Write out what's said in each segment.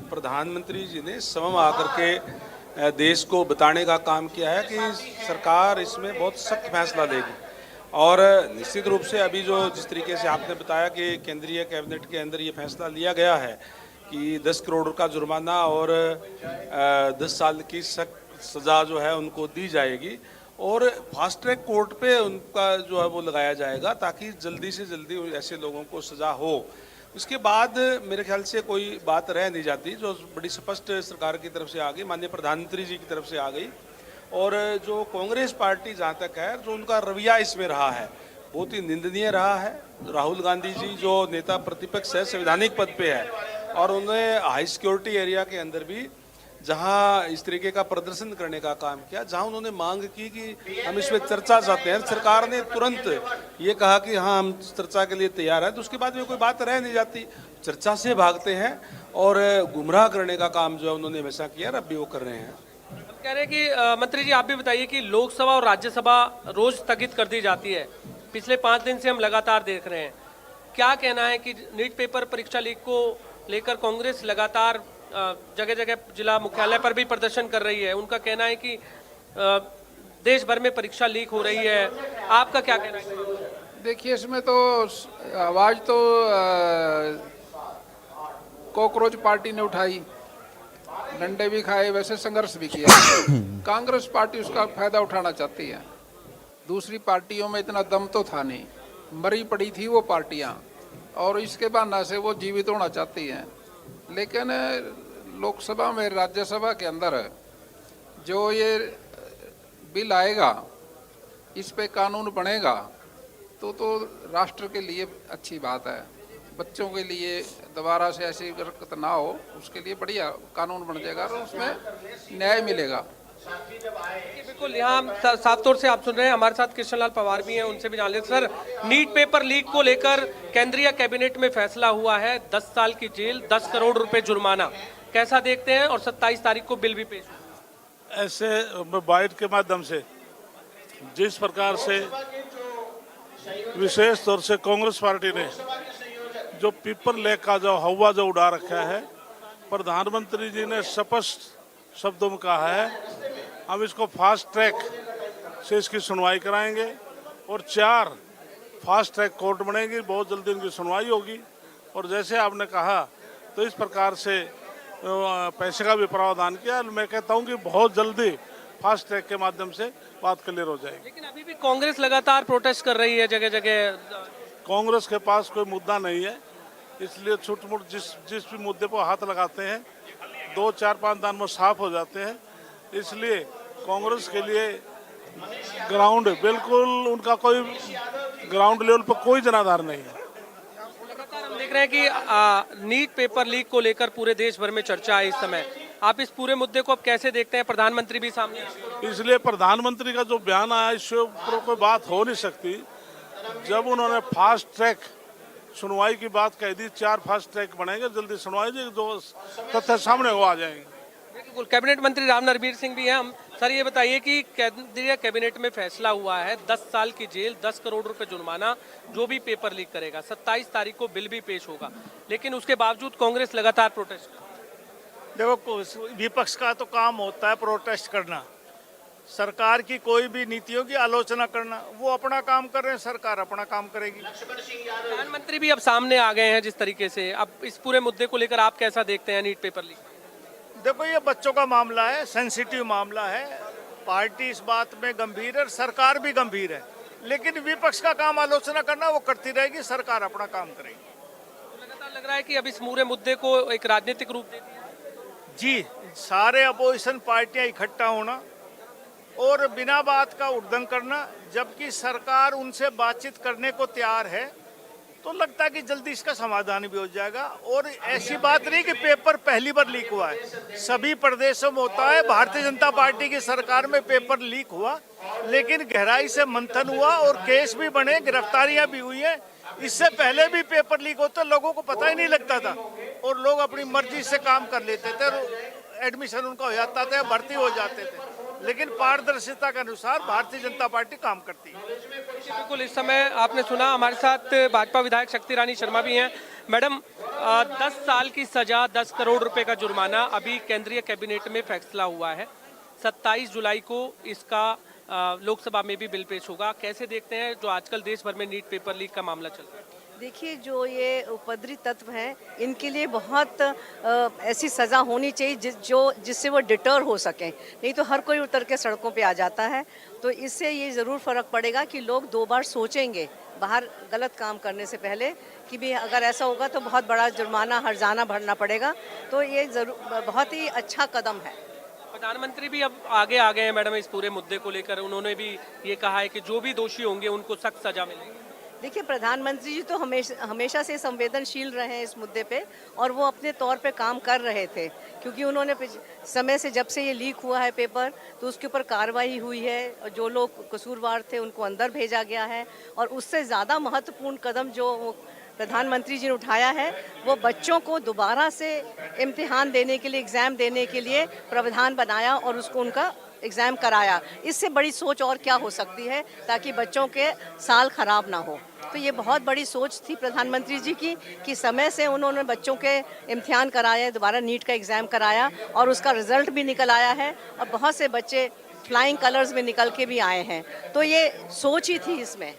प्रधानमंत्री जी ने समम आकर के देश को बताने का काम किया है कि सरकार इसमें बहुत सख्त फैसला लेगी। और निश्चित रूप से अभी जो जिस तरीके से आपने बताया कि केंद्रीय कैबिनेट के अंदर ये फैसला लिया गया है कि 10 करोड़ का जुर्माना और 10 साल की सख्त सज़ा जो है उनको दी जाएगी और फास्ट ट्रैक कोर्ट पे उनका जो है वो लगाया जाएगा ताकि जल्दी से जल्दी ऐसे लोगों को सज़ा हो। उसके बाद मेरे ख्याल से कोई बात रह नहीं जाती, जो बड़ी स्पष्ट सरकार की तरफ से आ गई, माननीय प्रधानमंत्री जी की तरफ से आ गई। और जो कांग्रेस पार्टी जहाँ तक है, जो उनका रवैया इसमें रहा है बहुत ही निंदनीय रहा है। राहुल गांधी जी जो नेता प्रतिपक्ष है, संवैधानिक पद पे है और उन्हें हाई सिक्योरिटी एरिया के अंदर भी जहां इस तरीके का प्रदर्शन करने का काम किया, जहां उन्होंने मांग की कि हम इसमें चर्चा चाहते हैं, सरकार ने तुरंत ये कहा कि हाँ हम चर्चा के लिए तैयार हैं। तो उसके बाद में कोई बात रह नहीं जाती, चर्चा से भागते हैं और गुमराह करने का काम जो है उन्होंने हमेशा किया और अब भी वो कर रहे हैं। कह रहे हैं कि मंत्री जी आप भी बताइए कि लोकसभा और राज्यसभा रोज स्थगित कर दी जाती है, पिछले 5 दिन से हम लगातार देख रहे हैं। क्या कहना है कि नीट पेपर परीक्षा लीक को लेकर कांग्रेस लगातार जगह जगह जिला मुख्यालय पर भी प्रदर्शन कर रही है। उनका कहना है कि देश भर में परीक्षा लीक हो रही है, आपका क्या कहना है? देखिए, इसमें तो आवाज़ तो कॉकरोच पार्टी ने उठाई, डंडे भी खाए, वैसे संघर्ष भी किया। कांग्रेस पार्टी उसका फायदा उठाना चाहती है। दूसरी पार्टियों में इतना दम तो था नहीं, मरी पड़ी थी वो पार्टियां और इसके बहाने से वो जीवित होना चाहती हैं। लेकिन लोकसभा में, राज्यसभा के अंदर जो ये बिल आएगा, इस पे कानून बनेगा तो राष्ट्र के लिए अच्छी बात है। बच्चों के लिए दोबारा से ऐसी हरकत ना हो, उसके लिए बढ़िया कानून बन जाएगा और उसमें न्याय मिलेगा। बिल्कुल, यहाँ साफ तौर से आप सुन रहे हैं, हमारे साथ कृष्णलाल पवार भी हैं, उनसे भी जान लेते। सर, नीट पेपर लीक को लेकर केंद्रीय कैबिनेट में फैसला हुआ है, 10 साल की जेल, 10 करोड़ रुपए जुर्माना, कैसा देखते हैं? और 27 तारीख को बिल भी पेश हुआ। ऐसे बाइट के माध्यम से जिस प्रकार से विशेष तौर से कांग्रेस पार्टी ने जो पेपर लीक का जो हवा जो उड़ा रखा है, प्रधानमंत्री जी ने स्पष्ट शब्दों में कहा है हम इसको फास्ट ट्रैक से इसकी सुनवाई कराएंगे और 4 फास्ट ट्रैक कोर्ट बनेगी, बहुत जल्दी इनकी सुनवाई होगी। और जैसे आपने कहा तो इस प्रकार से पैसे का भी प्रावधान किया। मैं कहता हूं कि बहुत जल्दी फास्ट ट्रैक के माध्यम से बात क्लियर हो जाएगी। लेकिन अभी भी कांग्रेस लगातार प्रोटेस्ट कर रही है जगह जगह। कांग्रेस के पास कोई मुद्दा नहीं है, इसलिए छुट-मुट जिस भी मुद्दे पर हाथ लगाते हैं 2-4-5 दिन में साफ हो जाते हैं। इसलिए कांग्रेस के लिए ग्राउंड बिल्कुल, उनका कोई ग्राउंड लेवल पर कोई जनाधार नहीं है। लगातार हम देख रहे हैं कि नीट पेपर लीक को लेकर पूरे देश भर में चर्चा है इस समय। आप इस पूरे मुद्दे को अब कैसे देखते हैं? प्रधानमंत्री भी सामने आए। इसलिए प्रधानमंत्री का जो बयान आया, इससे ऊपर कोई बात हो नहीं सकती। जब उन्होंने फास्ट ट्रैक सुनवाई की बात कह दी, 4 फास्ट ट्रैक बनेंगे, जल्दी सुनवाई, जो तथ्य सामने वो आ जाएंगे। बिल्कुल, कैबिनेट मंत्री राव नरवीर सिंह भी हैं। हम सर ये बताइए कि केंद्रीय कैबिनेट में फैसला हुआ है 10 साल की जेल, 10 करोड़ रुपए जुर्माना जो भी पेपर लीक करेगा। 27 तारीख को बिल भी पेश होगा, लेकिन उसके बावजूद कांग्रेस लगातार प्रोटेस्ट कर। देखो, विपक्ष का तो काम होता है प्रोटेस्ट करना, सरकार की कोई भी नीतियों की आलोचना करना। वो अपना काम कर रहे हैं, सरकार अपना काम करेगी। प्रधानमंत्री भी अब सामने आ गए हैं जिस तरीके से। अब इस पूरे मुद्दे को लेकर आप कैसा देखते हैं नीट पेपर लीक? देखो, ये बच्चों का मामला है, सेंसिटिव मामला है, पार्टी इस बात में गंभीर है, सरकार भी गंभीर है। लेकिन विपक्ष का काम आलोचना करना, वो करती रहेगी, सरकार अपना काम करेगी। लगातार लग रहा है कि अब इस पूरे मुद्दे को एक राजनीतिक रूप दे दिया जी, सारे अपोजिशन पार्टियां इकट्ठा होना और बिना बात का उद्दंड करना, जबकि सरकार उनसे बातचीत करने को तैयार है, तो लगता है कि जल्दी इसका समाधान भी हो जाएगा। और ऐसी बात नहीं कि पेपर पहली बार लीक हुआ है, सभी प्रदेशों में होता है। भारतीय जनता पार्टी की सरकार में पेपर लीक हुआ, लेकिन गहराई से मंथन हुआ और केस भी बने, गिरफ्तारियां भी हुई हैं। इससे पहले भी पेपर लीक होते लोगों को पता ही नहीं लगता था और लोग अपनी मर्जी से काम कर लेते थे, एडमिशन उनका हो जाता था, भर्ती हो जाते थे। लेकिन पारदर्शिता के अनुसार भारतीय जनता पार्टी काम करती है। बिल्कुल, इस समय आपने सुना, हमारे साथ भाजपा विधायक शक्ति रानी शर्मा भी हैं। मैडम 10 साल की सजा, 10 करोड़ रुपए का जुर्माना अभी केंद्रीय कैबिनेट में फैसला हुआ है। 27 जुलाई को इसका लोकसभा में भी बिल पेश होगा। कैसे देखते हैं जो आजकल देश भर में नीट पेपर लीक का मामला चल रहा है? देखिए, जो ये उपद्रवी तत्व हैं, इनके लिए बहुत ऐसी सज़ा होनी चाहिए जिससे वो डिटर हो सकें। नहीं तो हर कोई उतर के सड़कों पे आ जाता है। तो इससे ये ज़रूर फ़र्क पड़ेगा कि लोग 2 बार सोचेंगे बाहर गलत काम करने से पहले कि भी अगर ऐसा होगा तो बहुत बड़ा जुर्माना हर्जाना भरना पड़ेगा। तो ये ज़रूर बहुत ही अच्छा कदम है। प्रधानमंत्री भी अब आगे आ गए हैं मैडम इस पूरे मुद्दे को लेकर। उन्होंने भी ये कहा है कि जो भी दोषी होंगे उनको सख्त सजा मिलेगी। देखिए, प्रधानमंत्री जी तो हमेशा से संवेदनशील रहे हैं इस मुद्दे पे, और वो अपने तौर पे काम कर रहे थे, क्योंकि उन्होंने समय से जब से ये लीक हुआ है पेपर, तो उसके ऊपर कार्रवाई हुई है और जो लोग कसूरवार थे उनको अंदर भेजा गया है। और उससे ज़्यादा महत्वपूर्ण कदम जो प्रधानमंत्री जी ने उठाया है, वो बच्चों को दोबारा से इम्तिहान देने के लिए, एग्ज़ाम देने के लिए प्रावधान बनाया और उसको उनका एग्ज़ाम कराया। इससे बड़ी सोच और क्या हो सकती है, ताकि बच्चों के साल खराब ना हो। तो ये बहुत बड़ी सोच थी प्रधानमंत्री जी की कि समय से उन्होंने बच्चों के इम्तिहान कराए, दोबारा नीट का एग्ज़ाम कराया और उसका रिज़ल्ट भी निकल आया है और बहुत से बच्चे फ्लाइंग कलर्स में निकल के भी आए हैं। तो ये सोच ही थी, इसमें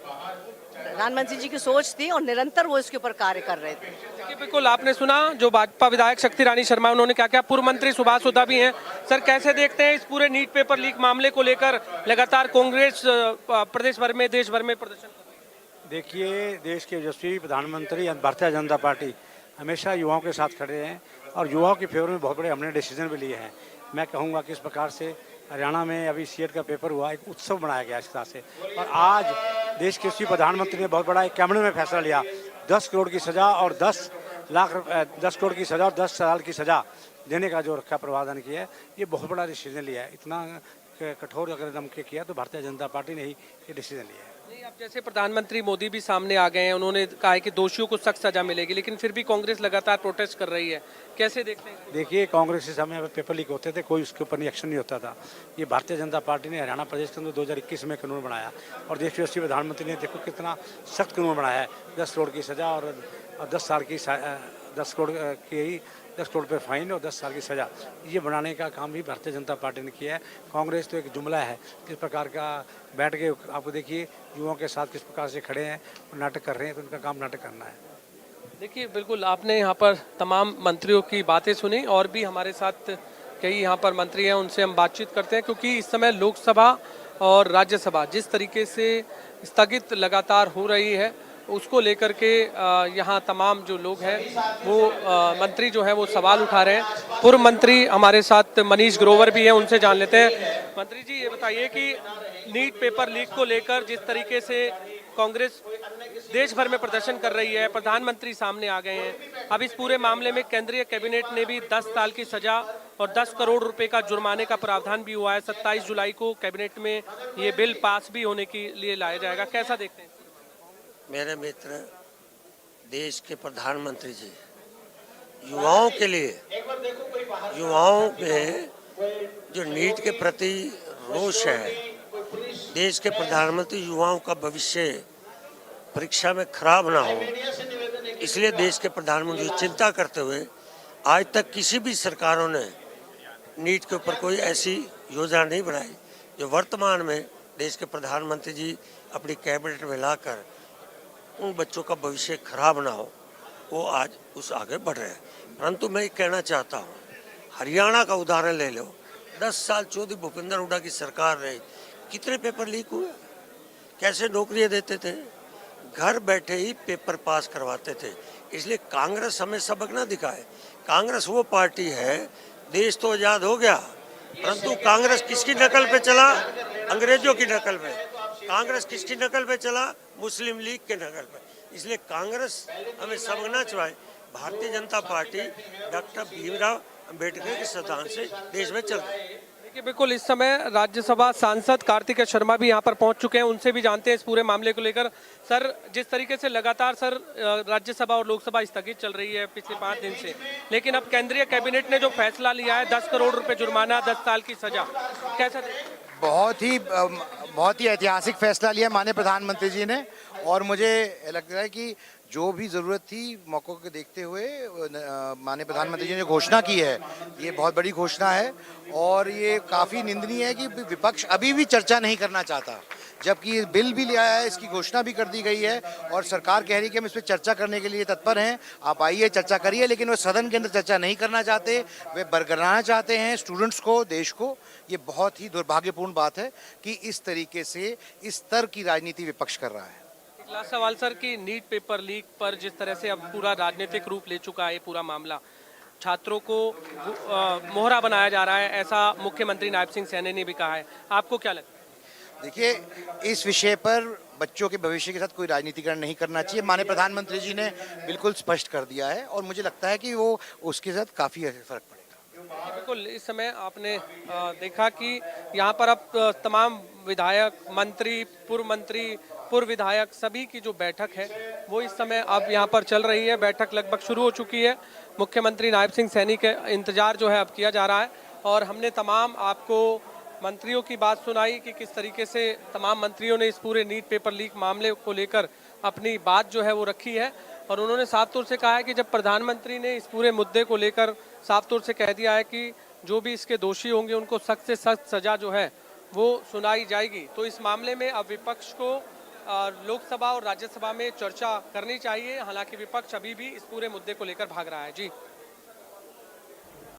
प्रधानमंत्री जी की सोच थी और निरंतर वो इसके ऊपर कार्य कर रहे थे। देखिए, बिल्कुल आपने सुना जो भाजपा विधायक शक्ति रानी शर्मा, उन्होंने क्या क्या, पूर्व मंत्री सुभाष सुधा भी हैं। सर, कैसे देखते हैं इस पूरे नीट पेपर लीक मामले को लेकर? लगातार कांग्रेस प्रदेश भर में, देश भर में प्रदर्शन कर रही है। देखिए, देश के यशस्वी प्रधानमंत्री भारतीय जनता पार्टी हमेशा युवाओं के साथ खड़े हैं और युवाओं के फेवर में बहुत बड़े हमने डिसीजन भी लिए हैं। मैं कहूँगा कि इस प्रकार से हरियाणा में अभी सीएट का पेपर हुआ, एक उत्सव बनाया गया इस तरह से। और आज देश के यशस्वी प्रधानमंत्री ने बहुत बड़ा एक कैबिनेट में फैसला लिया, 10 करोड़ की सज़ा और 10 करोड़ की सज़ा और 10 साल की सज़ा देने का जो रखा प्रावधान किया है। ये बहुत बड़ा डिसीजन लिया है। इतना कठोर अगर दम के किया तो भारतीय जनता पार्टी ने ही ये डिसीजन लिया है। नहीं, अब जैसे प्रधानमंत्री मोदी भी सामने आ गए हैं, उन्होंने कहा है कि दोषियों को सख्त सजा मिलेगी, लेकिन फिर भी कांग्रेस लगातार प्रोटेस्ट कर रही है। कैसे देखते हैं? देखिए, कांग्रेस के समय पेपर लीक होते थे, कोई उसके ऊपर एक्शन नहीं होता था। ये भारतीय जनता पार्टी ने हरियाणा प्रदेश के अंदर 2021 में कानून बनाया और देश के यशस्वी प्रधानमंत्री ने देखो कितना सख्त कानून बनाया है। 10 करोड़ की सज़ा और 10 साल की 10 करोड़ पे फाइन और 10 साल की सज़ा, ये बनाने का काम भी भारतीय जनता पार्टी ने किया है। कांग्रेस तो एक जुमला है, किस प्रकार का बैठ के आपको देखिए युवाओं के साथ किस प्रकार से खड़े हैं, नाटक कर रहे हैं, तो उनका काम नाटक करना है। देखिए, बिल्कुल आपने यहाँ पर तमाम मंत्रियों की बातें सुनी और भी हमारे साथ कई यहाँ पर मंत्री हैं, उनसे हम बातचीत करते हैं, क्योंकि इस समय लोकसभा और राज्यसभा जिस तरीके से स्थगित लगातार हो रही है, उसको लेकर के यहाँ तमाम जो लोग हैं वो मंत्री जो है वो सवाल उठा रहे हैं। पूर्व मंत्री हमारे साथ मनीष ग्रोवर भी हैं, उनसे जान लेते हैं। मंत्री जी, ये बताइए कि नीट पेपर लीक को लेकर जिस तरीके से कांग्रेस देश भर में प्रदर्शन कर रही है, प्रधानमंत्री सामने आ गए हैं, अब इस पूरे मामले में केंद्रीय कैबिनेट ने भी 10 साल की सजा और 10 करोड़ रुपए का जुर्माने का प्रावधान भी हुआ है। 27 जुलाई को कैबिनेट में ये बिल पास भी होने के लिए लाया जाएगा। कैसा देखते हैं? मेरे मित्र, देश के प्रधानमंत्री जी युवाओं के लिए, युवाओं में जो नीट के प्रति रोष है, देश के प्रधानमंत्री युवाओं का भविष्य परीक्षा में खराब ना हो, इसलिए देश के प्रधानमंत्री चिंता करते हुए आज तक किसी भी सरकारों ने नीट के ऊपर कोई ऐसी योजना नहीं बनाई जो वर्तमान में देश के प्रधानमंत्री जी अपनी कैबिनेट में लाकर उन बच्चों का भविष्य खराब ना हो, वो आज उस आगे बढ़ रहे हैं। परंतु मैं ये कहना चाहता हूँ, हरियाणा का उदाहरण ले लो। 10 साल चौधरी भूपेंद्र हुड्डा की सरकार रही, कितने पेपर लीक हुए, कैसे नौकरियां देते थे, घर बैठे ही पेपर पास करवाते थे। इसलिए कांग्रेस हमें सबक ना दिखाए। कांग्रेस वो पार्टी है, देश तो आज़ाद हो गया, परंतु कांग्रेस किसकी नकल पे चला? अंग्रेजों की नकल पे। कांग्रेस किसकी नकल पे चला? मुस्लिम लीग के नकल पे। इसलिए कांग्रेस हमें सबक ना चुराए। भारतीय जनता पार्टी डॉक्टर भीमराव अंबेडकर के सिद्धांत से देश में चल रही है। देखिए, बिल्कुल इस समय राज्यसभा सांसद कार्तिकेय शर्मा भी यहाँ पर पहुँच चुके हैं, उनसे भी जानते हैं इस पूरे मामले को लेकर। सर, जिस तरीके से लगातार राज्यसभा और लोकसभा स्थगित चल रही है पिछले 5 दिन से, लेकिन अब केंद्रीय कैबिनेट ने जो फैसला लिया है 10 करोड़ रुपए जुर्माना, 10 साल की सजा, कैसा? बहुत ही ऐतिहासिक फैसला लिया माननीय प्रधानमंत्री जी ने, और मुझे लगता है कि जो भी ज़रूरत थी मौक़ों को देखते हुए माननीय प्रधानमंत्री जी ने घोषणा की है, ये बहुत बड़ी घोषणा है और ये काफ़ी निंदनीय है कि विपक्ष अभी भी चर्चा नहीं करना चाहता, जबकि ये बिल भी लिया है, इसकी घोषणा भी कर दी गई है और सरकार कह रही है कि हम इस पर चर्चा करने के लिए तत्पर हैं, आप आइए चर्चा करिए, लेकिन वो सदन के अंदर चर्चा नहीं करना चाहते, वे बरगलाना चाहते हैं स्टूडेंट्स को, देश को। ये बहुत ही दुर्भाग्यपूर्ण बात है कि इस तरीके से इस स्तर की राजनीति विपक्ष कर रहा है। एक लास्ट सवाल सर कि नीट पेपर लीक पर जिस तरह से अब पूरा राजनीतिक रूप ले चुका है ये पूरा मामला, छात्रों को मोहरा बनाया जा रहा है, ऐसा मुख्यमंत्री नायब सिंह सैनी ने भी कहा है, आपको क्या लगता है? देखिए, इस विषय पर बच्चों के भविष्य के साथ कोई राजनीतिकरण नहीं करना चाहिए। माननीय प्रधानमंत्री जी ने बिल्कुल स्पष्ट कर दिया है और मुझे लगता है कि वो उसके साथ काफ़ी फर्क पड़ेगा। बिल्कुल, इस समय आपने देखा कि यहाँ पर अब तमाम विधायक, मंत्री, पूर्व विधायक सभी की जो बैठक है वो इस समय अब यहाँ पर चल रही है। बैठक लगभग शुरू हो चुकी है। मुख्यमंत्री नायब सिंह सैनी के इंतजार जो है अब किया जा रहा है और हमने तमाम आपको मंत्रियों की बात सुनाई कि किस तरीके से तमाम मंत्रियों ने इस पूरे नीट पेपर लीक मामले को लेकर अपनी बात जो है वो रखी है और उन्होंने साफ तौर से कहा है कि जब प्रधानमंत्री ने इस पूरे मुद्दे को लेकर साफ तौर से कह दिया है कि जो भी इसके दोषी होंगे उनको सख्त से सख्त सजा जो है वो सुनाई जाएगी, तो इस मामले में अब विपक्ष को लोकसभा और राज्यसभा में चर्चा करनी चाहिए। हालांकि विपक्ष अभी भी इस पूरे मुद्दे को लेकर भाग रहा है। जी।